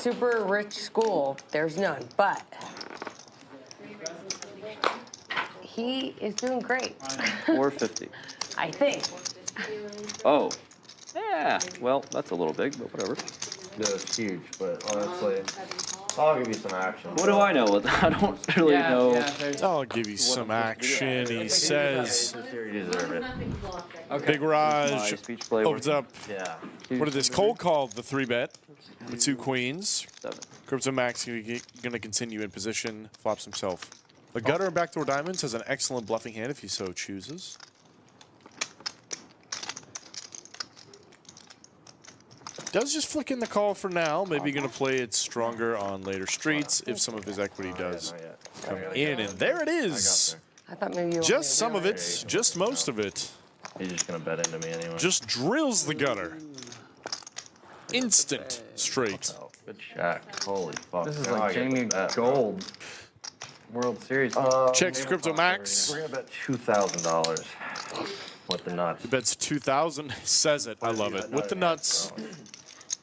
super rich school, there's none. But he is doing great. 450. I think. Oh, yeah. Well, that's a little big, but whatever. Yeah, it's huge, but honestly, I'll give you some action. What do I know? I don't really know. I'll give you some action. He says. You deserve it. Okay. Big Raj opens up. Yeah. What is this? Cold called the 3-bet with 2 queens. 7. Crypto Max going to continue in position. Flops himself. A gutter and backdoor diamonds has an excellent bluffing hand if he so chooses. Does just flick in the call for now. Maybe going to play it stronger on later streets if some of his equity does come in. And there it is. I thought maybe you Just some of it. Just most of it. He's just gonna bet into me anyway. Just drills the gutter. Instant straight. Oh, good check. Holy fuck. This is like Jamie Gold. World Series. Checks Crypto Max. We're gonna bet $2,000 with the nuts. He bets 2,000. Says it. I love it. With the nuts.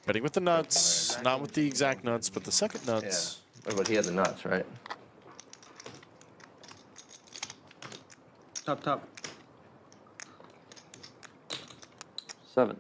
Betting with the nuts. Not with the exact nuts, but the second nuts. Yeah. But he had the nuts, right? Top. 7.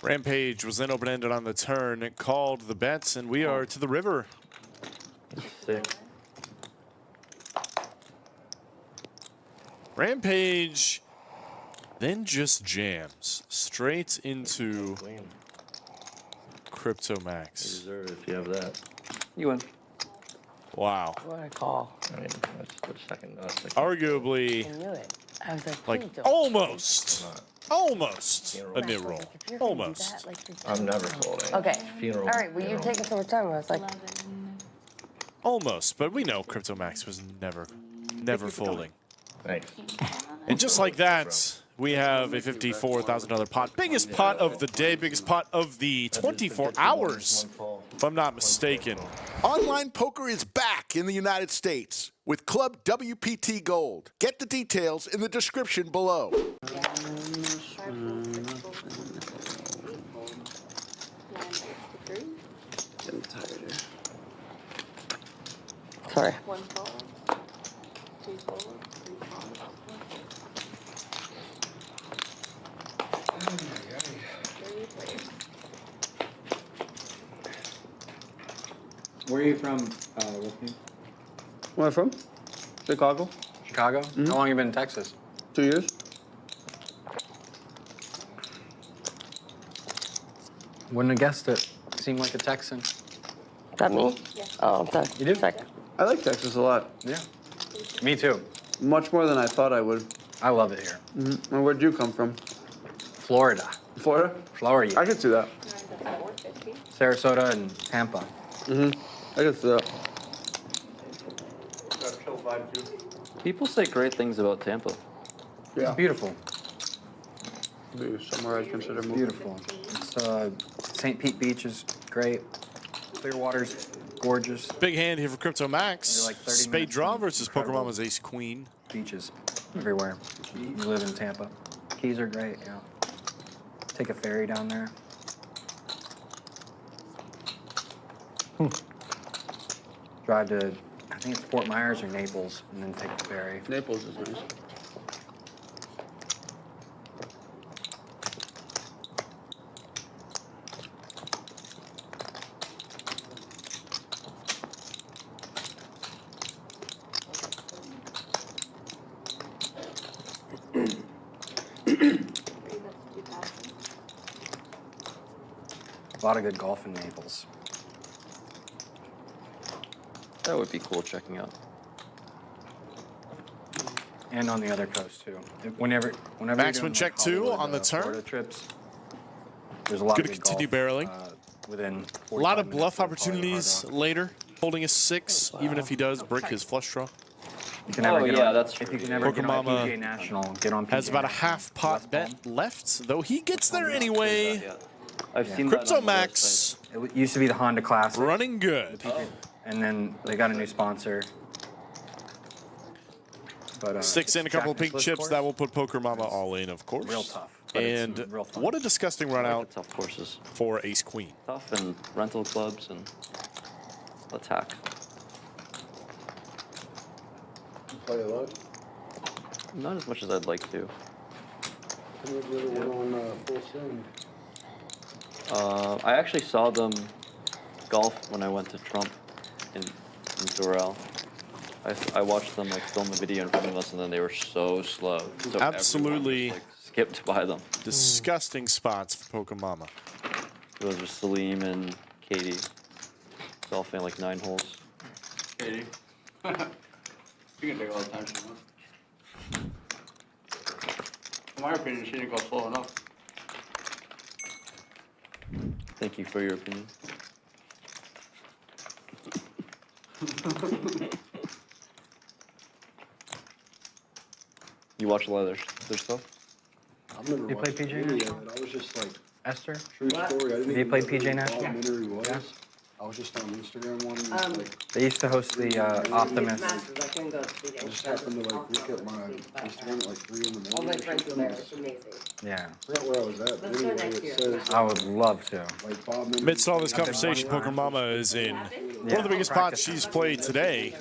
Rampage was then open-ended on the turn. It called the bets, and we are to the river. Sick. Rampage then just jams straight into Crypto You Max. deserve it if you have that. You win. Wow. What a call. I mean, that's the second nut. Arguably, I knew it. I was like, like please don't. almost a Max, mid roll. like, if you're gonna do Almost. that, like, you're I'm done. never folding. Okay. Funeral. All right. Well, you're taking so much time. I was like, Almost, but we know Crypto Max was never folding. Thanks. And just like that, we have a $54,000 pot. Biggest pot of the day, biggest pot of the 24 hours, if I'm not mistaken. Online poker is back in the United States with Club WPT Gold. Get the details in the description below. sorry. 1 forward, 2 forward, 3 forward. Where are you from, Wolfgang? Where from? Chicago. Chicago? How long you been in Texas? 2 years. Wouldn't have guessed it. Seemed like a Texan. That me? Yeah. Oh, that. You do? Second. I like Texas a lot. Yeah. Me too. Much more than I thought I would. I love it here. And where'd you come from? Florida. Florida? Florida. I could see that. 450. Sarasota and Tampa. I could see that. People say great things about Tampa. Yeah. It's beautiful. Be somewhere I'd consider moving. Beautiful. It's, St. Pete Beach is great. Clearwater's gorgeous. Big hand here for Crypto Max. You're like 30 Spade minutes draw from versus incredible. Pokermama's Ace Queen. Beaches everywhere. You live in Tampa. Keys are great, yeah. Take a ferry down there. Drive to, I think it's Fort Myers or Naples, and then take the ferry. Naples is nice. A lot of good golf in Naples. That would be cool checking out. And on the other coast too. Whenever Maximum you're doing, check like, two Hollywood, on the turn. Florida trips, there's a lot Gonna of good continue golf, barreling. Within A lot 45 of bluff minutes of Hollywood opportunities Hard Rock. later. Holding a 6, even if he does break his flush draw. You can never Oh, get yeah, on, that's if true. you can never get on Pokemama PGA National, get on PGA Has about a National. half pot West bet Palm. left, though he gets there anyway. Yeah. I've seen that Crypto on the Max It used to be the Honda Classic, running good. and then they got a new sponsor. But, 6 and a couple of Jack pink Nicklaus chips. course, That will put Poker Mama all in, of course. real tough. But it's And real fun. what a disgusting run website. I like out the tough courses. for Ace Queen. Tough and rental clubs and attack. Play a lot. Not as much as I'd like to. How many of you ever went on full swing? I actually saw them golf when I went to Trump in Doral. I watched them like film a video in front of us, and then they were so slow. So Absolutely. everyone just, like, skipped by them. Disgusting spots for Poker Mama. It was just Salim and Katie. Golfing like 9 holes. Katie. You can take all the time she wants. In my opinion, she didn't go slow enough. Thank you for your opinion. You watch a lot of their stuff? I've never You play watched PGA any of National? it. I was just like, Esther? true story. I didn't you even play know PGA what National? documentary was. Yeah. I was just on Instagram one. And like, They used to host the Optimist. I couldn't go to the I just happened to like look at my Instagram at like 3 in the morning. All my or friends were something. there. It's amazing. Yeah, I forgot where I was at, but Let's go anyway, next it year. says I would love to. like Bob Minnery- Amidst all this conversation, Poker Mama is in one of the biggest pots she's played today.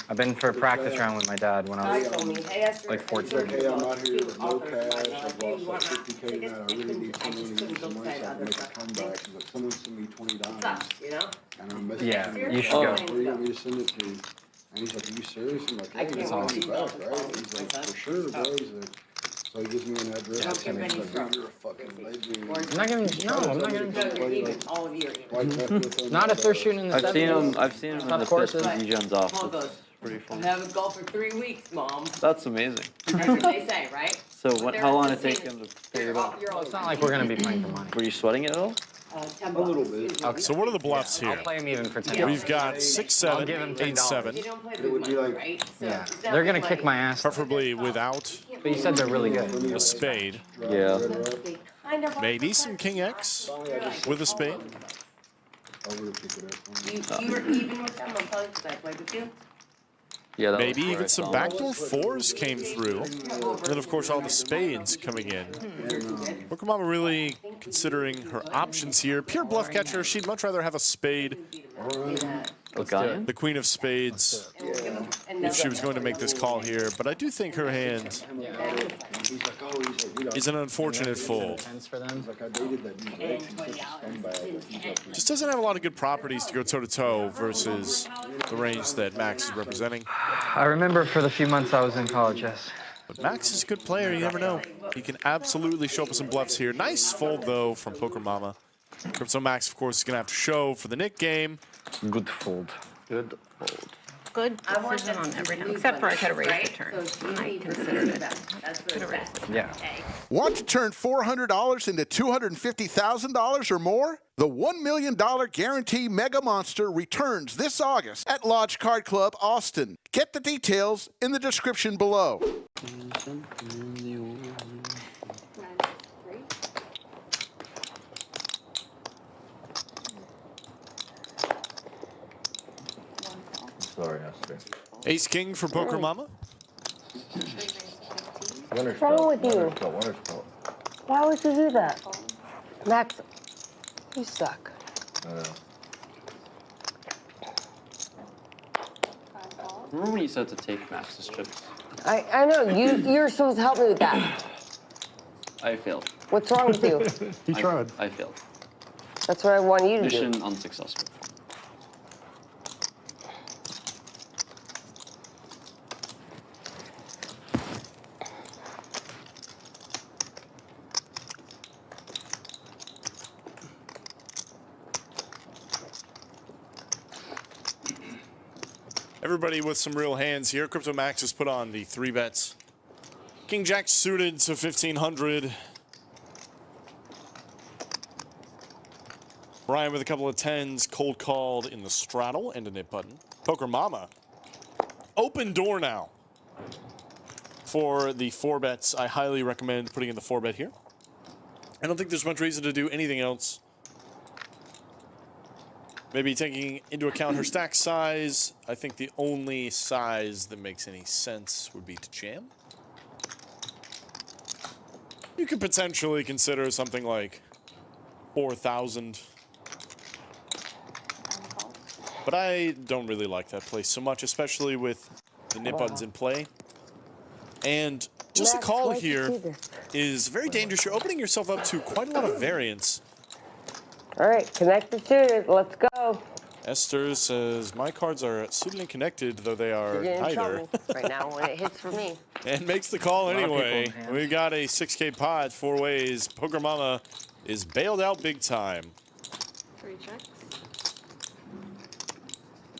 I've been for a practice round with my dad when I I was told me, hey, Esther. like and 14. George Hey, I'm both out here do with no authors. cash. I'm like, I've hey, lost you like want 50K tickets? now. I really need I someone just to give me couldn't some go money so I other can make a stuff. comeback. She's like, someone send me $20. Sucks, you know? And I'm messaging Yeah, him, you like, should "Oh, go. where do you want me to send it to? And he's like, are you serious? I'm like, I yeah, can't it's wait on to you see back, those right? photos. He's like, My for son. sure, bro. He's like, so he gives me an address. Don't give He's any like, trouble. dude, you're a fucking legend. I'm not giving. No, I'm not giving. No, you're even. All of you are even. Like that with him, Not if they're shooting in the I've seen 70s. them. I've seen them in Tough the courses. pits and Degen's off. Paul goes, It's pretty I fun. haven't golfed for 3 weeks, Mom. That's amazing. That's what they say, right? So But what? they're How long the did it take same. him to pay it You're all- back? you're all It's not like we're gonna be playing for money. Were you sweating it at all? 10 A little bucks. bit. So what are the bluffs I'll here? play him even for $10. We've got 6, 7, give him 8, $10. 7. You don't play It would with be money, like- right? So Yeah, it's not they're gonna like- kick my ass. Preferably without But you said they're really good. a spade. Yeah. They kind of are Maybe some King X with a spade. Over to pick it up. You were even with them, I'm telling you, because I played with you. Yeah. That Maybe was where even I some saw him. backdoor 4s came through. And then, of course, all the spades coming in. Poker Mama really considering her options here. Pure bluff catcher, she'd much rather have a spade, Okay. the queen of spades, if she was going to make this call here. But I do think her hand He's like, oh, he's like, dude, is an unfortunate fold. Tens for them. I dated that dude's ex. He's such a scumbag. He's like, Just doesn't have a lot of good properties to go toe-to-toe versus the range that Max is representing. I remember for the few months I was in college. Yes. But Max is a good player, you never know. He can absolutely show up with some bluffs here. Nice fold, though, from Poker Mama. Crypto Max, of course, is going to have to show for the Nick game. Good fold. Good fold. Good decision on everything, except for I could have raised the turn. I considered it. Could have raised it. Yeah. Want to turn $400 into $250,000 or more? The $1 million Guarantee Mega Monster returns this August at Lodge Card Club, Austin. Get the details in the description below. Sorry, Esther. Ace King for Poker Mama. Winner's wrong cup, with you? winner's cup, winner's cup. Why would you do that? Max, you suck. I know. Remember when you said to take Max's chips? I know, you're supposed to help me with that. I failed. What's wrong with you? he tried. I failed. That's what I want you to do. Mission unsuccessful. Everybody with some real hands here. Crypto Max has put on the 3 bets. King Jack suited to 1,500. Brian with a couple of 10s, cold called in the straddle and a nip button. Poker Mama. Open door now for the 4 bets. I highly recommend putting in the 4 bet here. I don't think there's much reason to do anything else. Maybe taking into account her stack size. I think the only size that makes any sense would be to jam. You could potentially consider something like 4,000. But I don't really like that play so much, especially with the nip buttons in play. And just a call here is very dangerous. You're opening yourself up to quite a lot of variance. All right, connected suited. Let's go. Esther says, my cards are suited and connected, though they are You're getting in neither. trouble right now when it hits for me. And makes the call lot of people anyway. in hand. We got a 6K pot, 4 ways. Poker Mama is bailed out big time. 3 checks.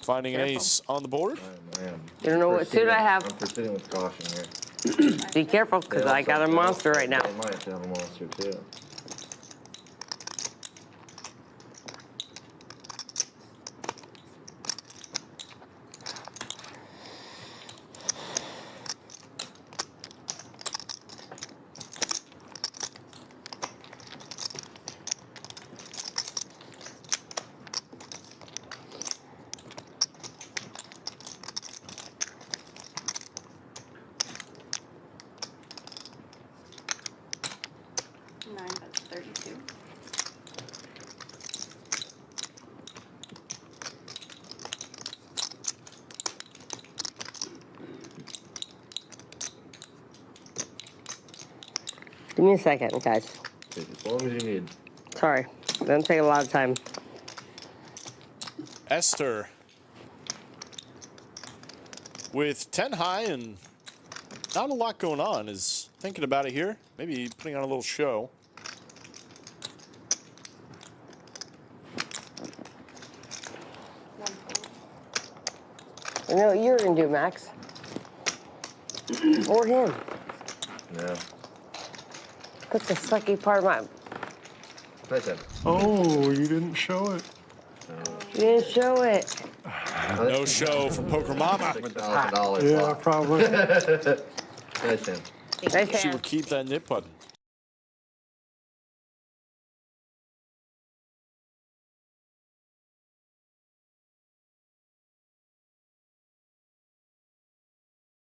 Finding an Careful. ace on the board. I am. You don't know what suit I have. I'm proceeding with caution here. Be careful, because I got a monster right now. They might have a monster too. Nine, that's 32. Give me a second, guys. Take as long as you need. Sorry. Doesn't take a lot of time. Esther with 10 high and not a lot going on is thinking about it here. Maybe putting on a little show. You know what you're going to do, Max? Or him. Yeah. That's the sucky part of my... Nice hand. Oh, you didn't show it. You didn't show it. No show from Poker Mama. $6,000. Yeah, probably. Nice hand. Nice She hand. would keep that nip button.